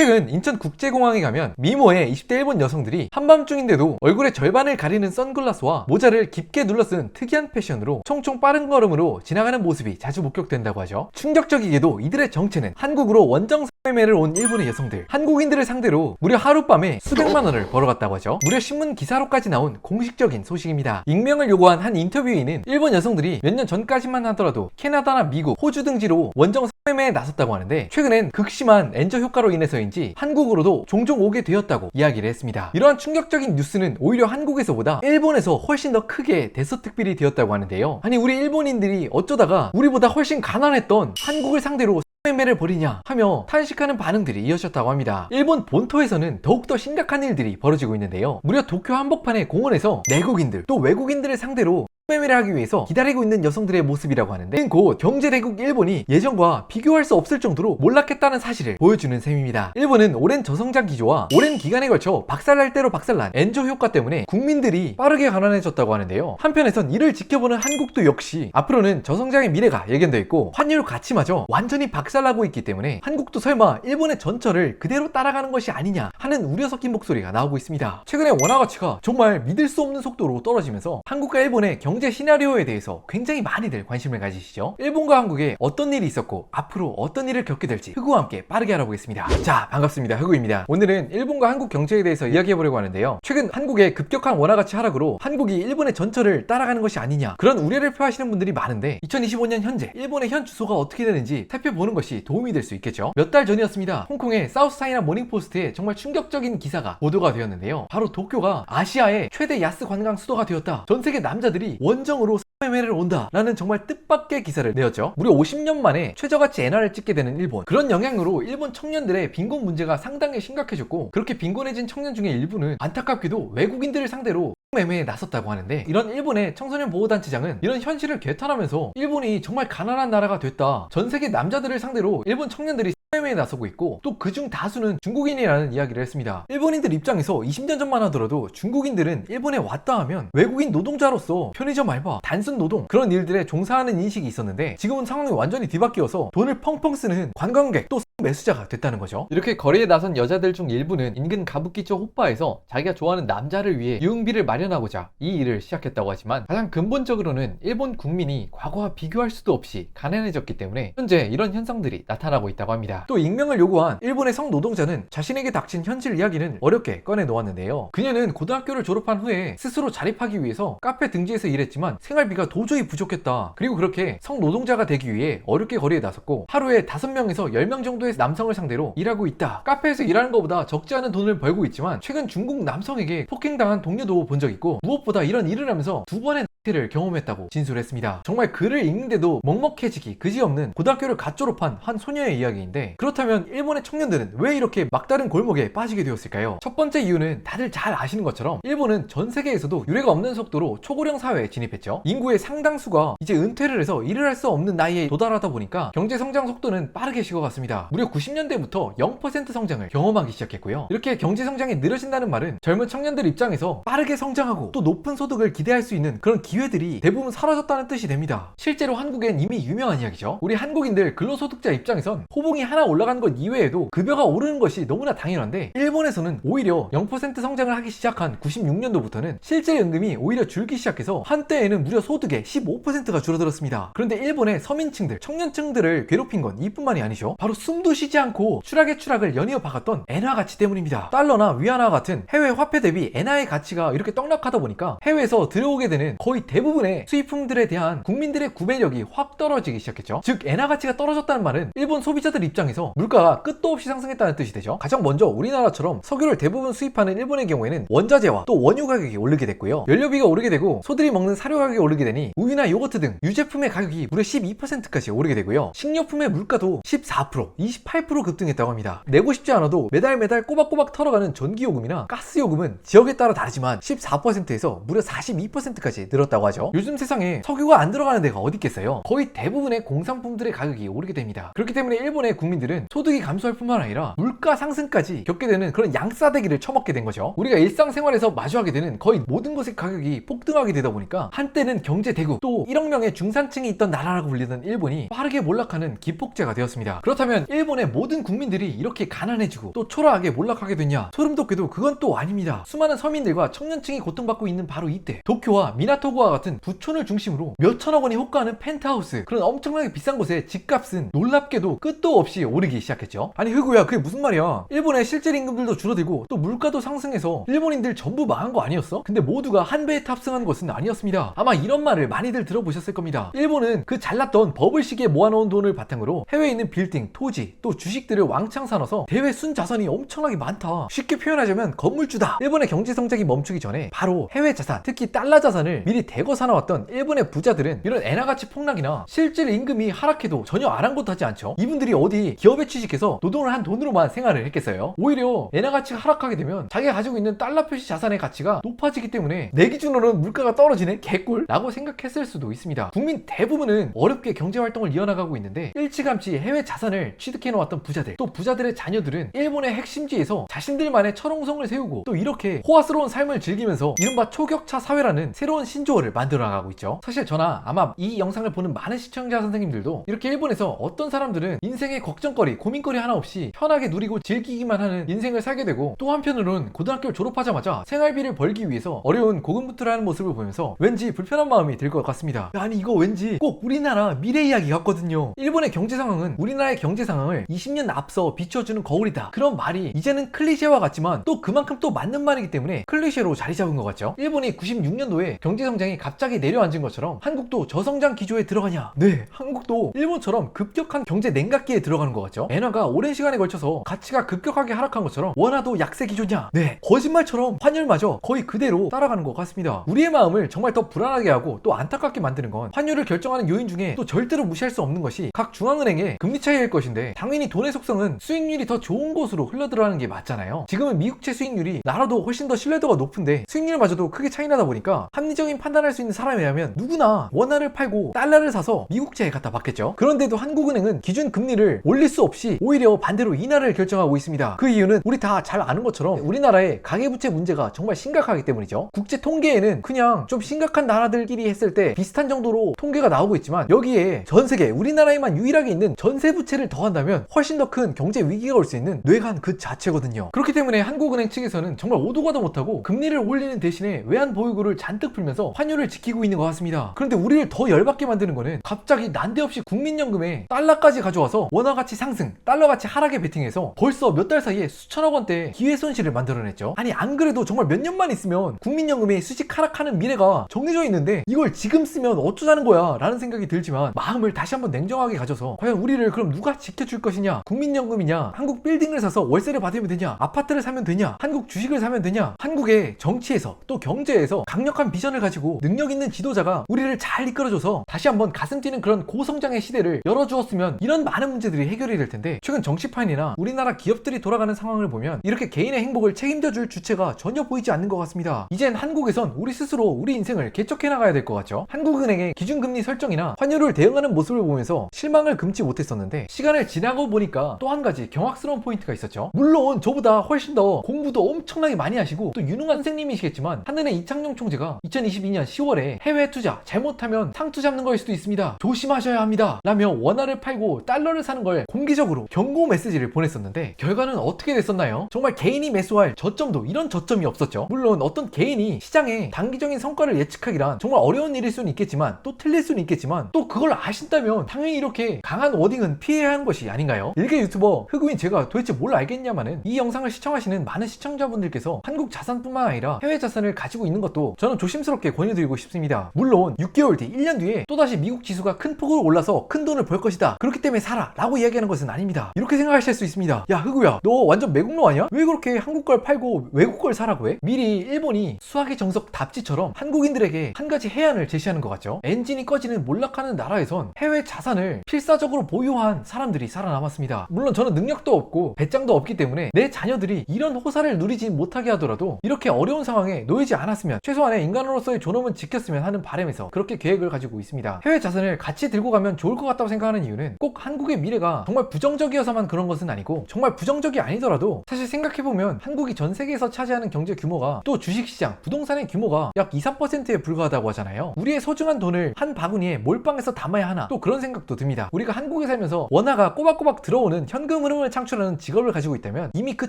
최근 인천국제공항에 가면 미모의 20대 일본 여성들이 한밤중인데도 얼굴의 절반을 가리는 선글라스와 모자를 깊게 눌러쓴 특이한 패션으로 총총 빠른 걸음으로 지나가는 모습이 자주 목격된다고 하죠. 충격적이게도 이들의 정체는 한국으로 원정 매매를 온 일본의 여성들, 한국인들을 상대로 무려 하룻밤에 수백만 원을 벌어갔다고 하죠. 무려 신문 기사로까지 나온 공식적인 소식입니다. 익명을 요구한 한 인터뷰인은 일본 여성들이 몇 년 전까지만 하더라도 캐나다나 미국, 호주 등지로 원정 매매에 나섰다고 하는데 최근엔 극심한 엔저 효과로 인해서인지 한국으로도 종종 오게 되었다고 이야기를 했습니다. 이러한 충격적인 뉴스는 오히려 한국에서보다 일본에서 훨씬 더 크게 대서특필이 되었다고 하는데요. 아니 우리 일본인들이 어쩌다가 우리보다 훨씬 가난했던 한국을 상대로 매매를 벌이냐 하며 탄식하는 반응들이 이어졌다고 합니다. 일본 본토에서는 더욱더 심각한 일들이 벌어지고 있는데요. 무려 도쿄 한복판의 공원에서 내국인들 또 외국인들을 상대로 매매를 하기 위해서 기다리고 있는 여성들의 모습이라고 하는데 곧 경제대국 일본이 예전과 비교할 수 없을 정도로 몰락했다는 사실을 보여주는 셈입니다. 일본은 오랜 저성장 기조와 오랜 기간에 걸쳐 박살날 대로 박살난 엔저 효과 때문에 국민들이 빠르게 가난해졌다고 하는데요. 한편에선 이를 지켜보는 한국도 역시 앞으로는 저성장의 미래가 예견되어 있고 환율 가치마저 완전히 박살나고 있기 때문에 한국도 설마 일본의 전철을 그대로 따라가는 것이 아니냐 하는 우려 섞인 목소리가 나오고 있습니다. 최근에 원화 가치가 정말 믿을 수 없는 속도로 떨어지면서 한국과 일본의 경제 시나리오에 대해서 굉장히 많이들 관심을 가지시죠. 일본과 한국에 어떤 일이 있었고 앞으로 어떤 일을 겪게 될지 흑우와 함께 빠르게 알아보겠습니다. 자, 반갑습니다. 흑우입니다. 오늘은 일본과 한국 경제에 대해서 이야기해보려고 하는데요. 최근 한국의 급격한 원화가치 하락으로 한국이 일본의 전철을 따라가는 것이 아니냐 그런 우려를 표하시는 분들이 많은데 2025년 현재 일본의 현 주소가 어떻게 되는지 살펴보는 것이 도움이 될 수 있겠죠. 몇 달 전이었습니다. 홍콩의 사우스차이나 모닝포스트에 정말 충격적인 기사가 보도가 되었는데요. 바로 도쿄가 아시아의 최대 야스 관광 수도가 되었다. 전 세계 남자들이 원정으로 매매를 온다 라는 정말 뜻밖의 기사를 내었죠. 무려 50년 만에 최저가치 엔화를 찍게 되는 일본. 그런 영향으로 일본 청년들의 빈곤 문제가 상당히 심각해졌고 그렇게 빈곤해진 청년 중에 일부는 안타깝게도 외국인들을 상대로 매매에 나섰다고 하는데 이런 일본의 청소년 보호단체장은 이런 현실을 개탄하면서 일본이 정말 가난한 나라가 됐다. 전 세계 남자들을 상대로 일본 청년들이 매매에 나서고 있고 또 그중 다수는 중국인이라는 이야기를 했습니다. 일본인들 입장에서 20년 전만 하더라도 중국인들은 일본에 왔다 하면 외국인 노동자로서 편의점 알바, 단순 노동 그런 일들에 종사하는 인식이 있었는데 지금은 상황이 완전히 뒤바뀌어서 돈을 펑펑 쓰는 관광객 또 매수자가 됐다는 거죠. 이렇게 거리에 나선 여자들 중 일부는 인근 가부키초 호빠에서 자기가 좋아하는 남자를 위해 유흥비를 마련하고자 이 일을 시작했다고 하지만 가장 근본적으로는 일본 국민이 과거와 비교할 수도 없이 가난해졌기 때문에 현재 이런 현상들이 나타나고 있다고 합니다. 또 익명을 요구한 일본의 성노동자는 자신에게 닥친 현실 이야기는 어렵게 꺼내놓았는데요. 그녀는 고등학교를 졸업한 후에 스스로 자립하기 위해서 카페 등지에서 일했지만 생활비가 도저히 부족했다. 그리고 그렇게 성노동자가 되기 위해 어렵게 거리에 나섰고 하루에 5명에서 10명 정도의 남성을 상대로 일하고 있다. 카페에서 일하는 것보다 적지 않은 돈을 벌고 있지만 최근 중국 남성에게 폭행당한 동료도 본 적 있고 무엇보다 이런 일을 하면서 2번의 를 경험했다고 진술했습니다. 정말 글을 읽는데도 먹먹해지기 그지없는 고등학교를 갓 졸업한 한 소녀의 이야기인데 그렇다면 일본의 청년들은 왜 이렇게 막다른 골목에 빠지게 되었을까요? 첫 번째 이유는 다들 잘 아시는 것처럼 일본은 전 세계에서도 유례가 없는 속도로 초고령 사회에 진입했죠. 인구의 상당수가 이제 은퇴를 해서 일을 할 수 없는 나이에 도달하다 보니까 경제 성장 속도는 빠르게 식어갔습니다. 무려 90년대부터 0% 성장을 경험하기 시작했고요. 이렇게 경제 성장이 느려진다는 말은 젊은 청년들 입장에서 빠르게 성장하고 또 높은 소득을 기대할 수 있는 그런 기회들이 대부분 사라졌다는 뜻이 됩니다. 실제로 한국엔 이미 유명한 이야기죠. 우리 한국인들 근로소득자 입장에선 호봉이 하나 올라간 것 이외에도 급여가 오르는 것이 너무나 당연한데 일본에서는 오히려 0% 성장을 하기 시작한 96년도부터는 실제 연금이 오히려 줄기 시작해서 한때에는 무려 소득의 15%가 줄어들었습니다. 그런데 일본의 서민층들, 청년층들을 괴롭힌 건 이뿐만이 아니죠. 바로 숨도 쉬지 않고 추락의 추락을 연이어 박았던 엔화 가치 때문입니다. 달러나 위안화 같은 해외 화폐 대비 엔화의 가치가 이렇게 떡락하다 보니까 해외에서 들어오게 되는 거의 대부분의 수입품들에 대한 국민들의 구매력이 확 떨어지기 시작했죠. 즉 엔화 가치가 떨어졌다는 말은 일본 소비자들 입장에서 물가가 끝도 없이 상승했다는 뜻이 되죠. 가장 먼저 우리나라처럼 석유를 대부분 수입하는 일본의 경우에는 원자재와 또 원유 가격이 오르게 됐고요. 연료비가 오르게 되고 소들이 먹는 사료 가격이 오르게 되니 우유나 요거트 등 유제품의 가격이 무려 12%까지 오르게 되고요. 식료품의 물가도 14%, 28% 급등했다고 합니다. 내고 싶지 않아도 매달 꼬박꼬박 털어가는 전기요금이나 가스요금은 지역에 따라 다르지만 14%에서 무려 42%까지 늘었다고 줄었다고 하죠. 요즘 세상에 석유가 안 들어가는 데가 어디 있겠어요. 거의 대부분의 공산품들의 가격이 오르게 됩니다. 그렇기 때문에 일본의 국민들은 소득이 감소할 뿐만 아니라 물가 상승까지 겪게 되는 그런 양싸대기를 처먹게 된 거죠. 우리가 일상생활에서 마주하게 되는 거의 모든 것의 가격이 폭등하게 되다 보니까 한때는 경제 대국, 또 1억 명의 중산층이 있던 나라라고 불리던 일본이 빠르게 몰락하는 기폭제가 되었습니다. 그렇다면 일본의 모든 국민들이 이렇게 가난해지고 또 초라하게 몰락하게 됐냐? 소름 돋게도 그건 또 아닙니다. 수많은 서민들과 청년층이 고통받고 있는 바로 이때 도쿄와 미나토구와 같은 부촌을 중심으로 몇천억 원이 호가하는 펜트하우스, 그런 엄청나게 비싼 곳의 집값은 놀랍게도 끝도 없이 오르기 시작했죠. 아니 흑우야, 그게 무슨 말이야? 일본의 실질 임금들도 줄어들고 또 물가도 상승해서 일본인들 전부 망한 거 아니었어? 근데 모두가 한 배에 탑승한 것은 아니었습니다. 아마 이런 말을 많이들 들어보셨을 겁니다. 일본은 그 잘났던 버블 시기에 모아놓은 돈을 바탕으로 해외에 있는 빌딩, 토지, 또 주식들을 왕창 사놔서 대외 순자산이 엄청나게 많다. 쉽게 표현하자면 건물주다. 일본의 경제 성장이 멈추기 전에 바로 해외 자산, 특히 달러 자산을 미리 대거 사놔왔던 일본의 부자들은 이런 엔화 가치 폭락이나 실질 임금이 하락해도 전혀 아랑곳하지 않죠. 이분들이 어디 기업에 취직해서 노동을 한 돈으로만 생활을 했겠어요? 오히려 엔화 가치가 하락하게 되면 자기가 가지고 있는 달러 표시 자산의 가치가 높아지기 때문에 내 기준으로는 물가가 떨어지네? 개꿀? 라고 생각했을 수도 있습니다. 국민 대부분은 어렵게 경제활동을 이어나가고 있는데 일찌감치 해외 자산을 취득해놓았던 부자들, 또 부자들의 자녀들은 일본의 핵심지에서 자신들만의 철옹성을 세우고 또 이렇게 호화스러운 삶을 즐기면서 이른바 초격차 사회라는 새로운 신조어를 만들어 나가고 있죠. 사실 저나 아마 이 영상을 보는 많은 시청자 선생님들도 이렇게 일본에서 어떤 사람들은 인생의 걱정거리, 고민거리 하나 없이 편하게 누리고 즐기기만 하는 인생을 살게 되고, 또 한편으로는 고등학교를 졸업하자마자 생활비를 벌기 위해서 어려운 고군분투를 모습을 보면서 왠지 불편한 마음이 들 것 같습니다. 아니 이거 왠지 꼭 우리나라 미래 이야기 같거든요. 일본의 경제 상황은 우리나라의 경제 상황을 20년 앞서 비춰주는 거울이다. 그런 말이 이제는 클리셰와 같지만 또 그만큼 또 맞는 말이기 때문에 클리셰로 자리 잡은 것 같죠. 일본이 96년도에 경제 성장이 갑자기 내려앉은 것처럼 한국도 저성장 기조에 들어가냐? 네, 한국도 일본처럼 급격한 경제 냉각기에 들어가는 것 같죠. 엔화가 오랜 시간에 걸쳐서 가치가 급격하게 하락한 것처럼 원화도 약세 기조냐? 네, 거짓말처럼 환율마저 거의 그대로 따라가는 것 같습니다. 우리의 마음을 정말 더 불안하게 하고 또 안타깝게 만드는 건 환율을 결정하는 요인 중에 또 절대로 무시할 수 없는 것이 각 중앙은행의 금리 차이일 것인데, 당연히 돈의 속성은 수익률이 더 좋은 곳으로 흘러들어가는 게 맞잖아요. 지금은 미국채 수익률이 나라도 훨씬 더 신뢰도가 높은데 수익률마저도 크게 차이나다 보니까 합리적인 판단할 수 있는 사람이라면 누구나 원화를 팔고 달러를 사서 미국채에 갖다 받겠죠. 그런데도 한국은행은 기준 금리를 올릴 수 없이 오히려 반대로 인하를 결정하고 있습니다. 그 이유는 우리 다 잘 아는 것처럼 우리나라의 가계부채 문제가 정말 심각하기 때문이죠. 국제 통계에는 그냥 좀 심각한 나라들끼리 했을 때 비슷한 정도로 통계가 나오고 있지만, 여기에 전 세계 우리나라에만 유일하게 있는 전세 부채를 더한다면 훨씬 더 큰 경제 위기가 올 수 있는 뇌관 그 자체거든요. 그렇기 때문에 한국은행 측에서는 정말 오도 가도 못하고 금리를 올리는 대신에 외환 보유고를 잔뜩 풀면서 환율을 지키고 있는 것 같습니다. 그런데 우리를 더 열받게 만드는 거는 갑자기 난데없이 국민연금에 달러까지 가져와서 원화 가치 상승, 달러 가치 하락에 베팅해서 벌써 몇 달 사이에 수천억 원대 기회 손실을 만들어냈죠. 아니 안 그래도 정말 몇 년만 있으면 국민연금의 수직 하락하는 미래가 정해져 있는데 이걸 지금 쓰면 어쩌자는 거야 라는 생각이 들지만, 마음을 다시 한번 냉정하게 가져서 과연 우리를 그럼 누가 지켜줄 것이냐? 국민연금이냐? 한국 빌딩을 사서 월세를 받으면 되냐? 아파트를 사면 되냐? 한국 주식을 사면 되냐? 한국의 정치에서 또 경제에서 강력한 비전을 가지고 능력 있는 지도자가 우리를 잘 이끌어줘서 다시 한번 가슴 뛰는 그런 고성장의 시대를 열어주었으면 이런 많은 문제들이 해결이 될 텐데, 최근 정치판이나 우리나라 기업들이 돌아가는 상황을 보면 이렇게 개인의 행복을 책임져줄 주체가 전혀 보이지 않는 것 같습니다. 이젠 한국에선 우리 스스로 우리 인생을 개척해 나가야 될 것 같죠. 한국은행의 기준금리 설정이나 환율을 대응하는 모습을 보면서 실망을 금치 못했었는데, 시간을 지나고 보니까 또 한 가지 경악스러운 포인트가 있었죠. 물론 저보다 훨씬 더 공부도 엄청나게 많이 하시고 또 유능한 선생님이시겠지만, 한은의 이창용 총재가 2022년 10월에 해외 투자 잘못하면 상투 잡는 거일 수도 있습니다, 조심하셔야 합니다 라며 원화를 팔고 달러를 사는 걸 공개적으로 경고 메시지를 보냈었는데, 결과는 어떻게 됐었나요? 정말 개인이 매수할 저점도 이런 저점이 없었죠. 물론 어떤 개인이 시장의 단기적인 성과를 예측하기란 정말 어려운 일일 수는 있겠지만, 또 틀릴 수는 있겠지만, 또 그걸 아신다면 당연히 이렇게 강한 워딩은 피해야 하는 것이 아닌가요? 일개 유튜버 흑우인 제가 도대체 뭘 알겠냐마는, 이 영상을 시청하시는 많은 시청자분들께서 한국 자산뿐만 아니라 해외 자산을 가지고 있는 것도 저는 조심스럽게 권유드리고 싶습니다. 물론 6개월 뒤, 1년 뒤에 또다시 미국 지수가 큰 폭으로 올라서 큰 돈을 벌 것이다, 그렇기 때문에 사라 라고 이야기하는 것은 아닙니다. 이렇게 생각하실 수 있습니다. 야 흑우야, 너 완전 매국노 아니야? 왜 그렇게 한국 걸 팔고 외국 걸 사라고 해? 미리 일본이 수학의 정석 답지처럼 한국인들에게 한 가지 해안을 제시하는 것 같죠. 엔진이 꺼지는 몰락하는 나라에선 해외 자산을 필사적으로 보유한 사람들이 살아남았습니다. 물론 저는 능력도 없고 배짱도 없기 때문에 내 자녀들이 이런 호사를 누리지 못하게 하더라도 이렇게 어려운 상황에 놓이지 않았으면, 최소한의 인간으로서의 존엄을 그놈은 지켰으면 하는 바람에서 그렇게 계획을 가지고 있습니다. 해외 자산을 같이 들고 가면 좋을 것 같다고 생각하는 이유는 꼭 한국의 미래가 정말 부정적이어서만 그런 것은 아니고 정말 부정적이 아니더라도 사실 생각해보면 한국이 전 세계에서 차지하는 경제 규모가 또 주식시장, 부동산의 규모가 약 2, 3%에 불과하다고 하잖아요. 우리의 소중한 돈을 한 바구니에 몰빵해서 담아야 하나 또 그런 생각도 듭니다. 우리가 한국에 살면서 원화가 꼬박꼬박 들어오는 현금 흐름을 창출하는 직업을 가지고 있다면 이미 그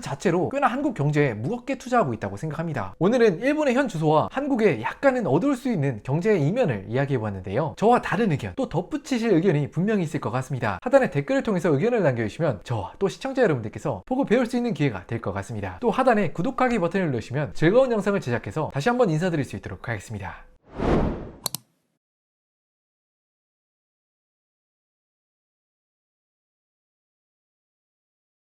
자체로 꽤나 한국 경제에 무겁게 투자하고 있다고 생각합니다. 오늘은 일본의 현 주소와 한국의 약간은 어두울 수 있는 경제의 이면을 이야기해보았는데요. 저와 다른 의견 또 덧붙이실 의견이 분명히 있을 것 같습니다. 하단에 댓글을 통해서 의견을 남겨주시면 저와 또 시청자 여러분들께서 보고 배울 수 있는 기회가 될 것 같습니다. 또 하단에 구독하기 버튼을 누르시면 즐거운 영상을 제작해서 다시 한번 인사드릴 수 있도록 하겠습니다.